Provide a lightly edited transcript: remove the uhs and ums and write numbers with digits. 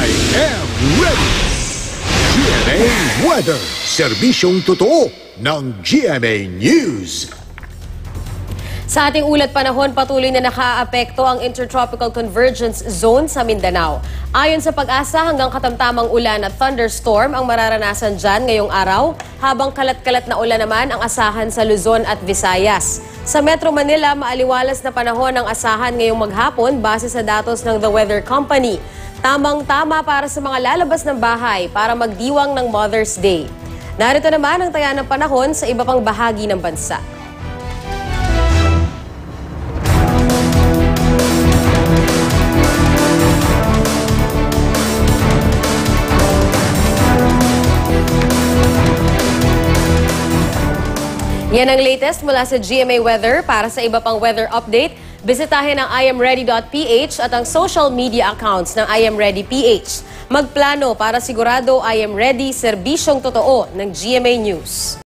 I am ready! GMA Weather, serbisyong totoo ng GMA News. Sa ating ulat panahon, patuloy na nakaapekto ang Intertropical Convergence Zone sa Mindanao. Ayon sa Pag-asa, hanggang katamtamang ulan at thunderstorm ang mararanasan dyan ngayong araw, habang kalat-kalat na ulan naman ang asahan sa Luzon at Visayas. Sa Metro Manila, maaliwalas na panahon ang asahan ngayong maghapon base sa datos ng The Weather Company. Tamang-tama para sa mga lalabas ng bahay para magdiwang ng Mother's Day. Narito naman ang taya ng panahon sa iba pang bahagi ng bansa. Yan ang latest mula sa GMA Weather. Para sa iba pang weather update, bisitahin ang IamReady.ph at ang social media accounts ng IamReady.ph. Magplano para sigurado I Am Ready, serbisyong totoo ng GMA News.